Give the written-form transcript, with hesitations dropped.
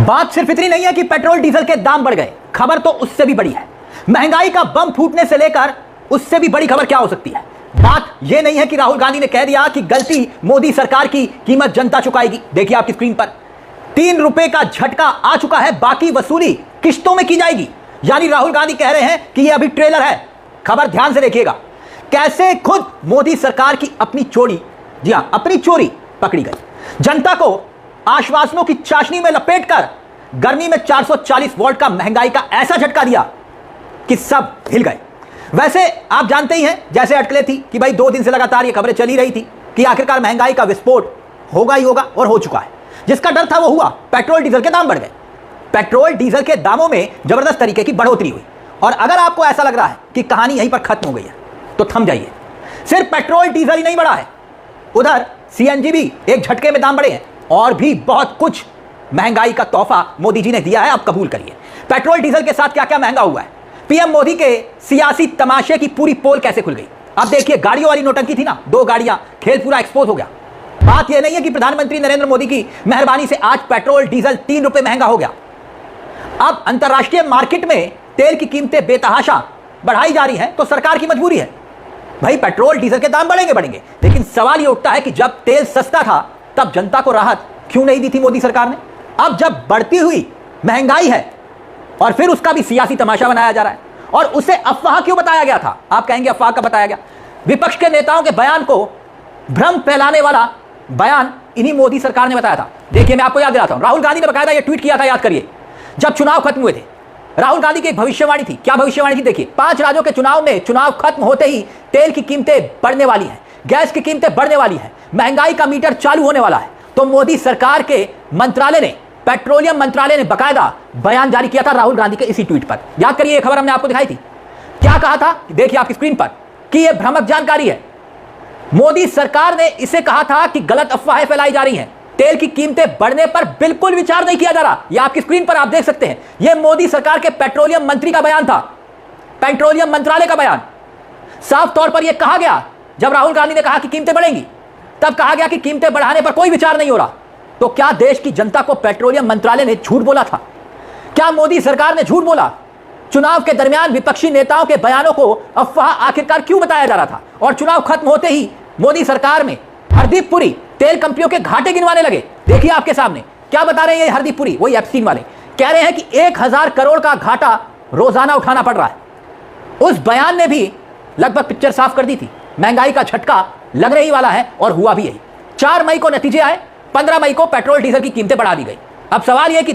बात सिर्फ इतनी नहीं है कि पेट्रोल डीजल के दाम बढ़ गए, खबर तो उससे भी बड़ी है। महंगाई का बम फूटने से लेकर उससे भी बड़ी खबर क्या हो सकती है। बात यह नहीं है कि राहुल गांधी ने कह दिया कि गलती मोदी सरकार की, कीमत जनता चुकाएगी। देखिए आपकी स्क्रीन पर 3 रुपए का झटका आ चुका है, बाकी वसूली किश्तों में की जाएगी। यानी राहुल गांधी कह रहे हैं कि यह अभी ट्रेलर है। खबर ध्यान से देखिएगा, कैसे खुद मोदी सरकार की अपनी चोरी, जी हां अपनी चोरी पकड़ी गई। जनता को आश्वासनों की चाशनी में लपेटकर गर्मी में 440 वोल्ट का महंगाई का ऐसा झटका दिया कि सब हिल गए। वैसे आप जानते ही हैं, जैसे अटकलें थी कि भाई 2 दिन से लगातार ये खबरें चली रही थी कि आखिरकार महंगाई का विस्फोट होगा ही होगा, और हो चुका है। जिसका डर था वो हुआ, पेट्रोल डीजल के दाम बढ़ गए। पेट्रोल डीजल के दामों में जबरदस्त तरीके की बढ़ोतरी हुई। और अगर आपको ऐसा लग रहा है कि कहानी यहीं पर खत्म हो गई है तो थम जाइए। सिर्फ पेट्रोल डीजल ही नहीं बढ़ा है, उधर सीएनजी भी एक झटके में दाम बढ़े हैं, और भी बहुत कुछ महंगाई का तोहफा मोदी जी ने दिया है। आप कबूल करिए, पेट्रोल डीजल के साथ क्या क्या महंगा हुआ है। पीएम मोदी के सियासी तमाशे की पूरी पोल कैसे खुल गई। अब देखिए, गाड़ियों वाली नोटंकी थी ना, 2 गाड़ियां, खेल पूरा एक्सपोज हो गया। बात यह नहीं है कि प्रधानमंत्री नरेंद्र मोदी की मेहरबानी से आज पेट्रोल डीजल 3 रुपए महंगा हो गया। अब अंतरराष्ट्रीय मार्केट में तेल की कीमतें बेतहाशा बढ़ाई जा रही हैं, तो सरकार की मजबूरी है, भाई पेट्रोल डीजल के दाम बढ़ेंगे। लेकिन सवाल यह उठता है कि जब तेल सस्ता था तब जनता को राहत क्यों नहीं दी थी मोदी सरकार ने। अब जब बढ़ती हुई महंगाई है और फिर उसका भी सियासी तमाशा बनाया जा रहा है, और उसे अफवाह क्यों बताया गया था। आप कहेंगे अफवाह का बताया गया, विपक्ष के नेताओं के बयान को भ्रम फैलाने वाला बयान इन्हीं मोदी सरकार ने बताया था। देखिए मैं आपको याद दिलाता हूं, राहुल गांधी ने बकायदा ये ट्वीट किया था, याद करिए, जब चुनाव खत्म हुए थे। राहुल गांधी की एक भविष्यवाणी थी। क्या भविष्यवाणी थी? देखिए, 5 राज्यों के चुनाव में चुनाव खत्म होते ही तेल की कीमतें बढ़ने वाली हैं, गैस की कीमतें बढ़ने वाली हैं, महंगाई का मीटर चालू होने वाला है। तो मोदी सरकार के मंत्रालय ने, पेट्रोलियम मंत्रालय ने बकायदा बयान जारी किया था राहुल गांधी के इसी ट्वीट पर। याद करिए, ये खबर हमने आपको दिखाई थी। क्या कहा था? देखिए आपकी स्क्रीन पर कि यह भ्रामक जानकारी है। मोदी सरकार ने इसे कहा था कि गलत अफवाहें फैलाई जा रही हैं, तेल की कीमतें बढ़ने पर बिल्कुल विचार नहीं किया जा रहा। यह आपकी स्क्रीन पर आप देख सकते हैं, यह मोदी सरकार के पेट्रोलियम मंत्री का बयान था, पेट्रोलियम मंत्रालय का बयान। साफ तौर पर यह कहा गया, जब राहुल गांधी ने कहा कि कीमतें बढ़ेंगी, तब कहा गया कि कीमतें बढ़ाने पर कोई विचार नहीं हो रहा। तो क्या देश की जनता को पेट्रोलियम मंत्रालय ने झूठ बोला था? क्या मोदी सरकार ने झूठ बोला? चुनाव के दरमियान विपक्षी नेताओं के बयानों को अफवाह आखिरकार क्यों बताया जा रहा था? और चुनाव खत्म होते ही मोदी सरकार में हरदीप पुरी तेल कंपनियों के घाटे गिनवाने लगे। देखिए आपके सामने क्या बता रहे हैं ये हरदीप पुरी, वही एप्स्टीन वाले, कह रहे हैं कि 1000 करोड़ का घाटा रोजाना उठाना पड़ रहा है। उस बयान ने भी लगभग पिक्चर साफ कर दी थी। महंगाई का झटका लगने ही वाला है, और हुआ भी यही। 4 मई को नतीजे आए, 15 मई को पेट्रोल डीजल की कीमतें बढ़ा दी गई। अब सवाल यह कि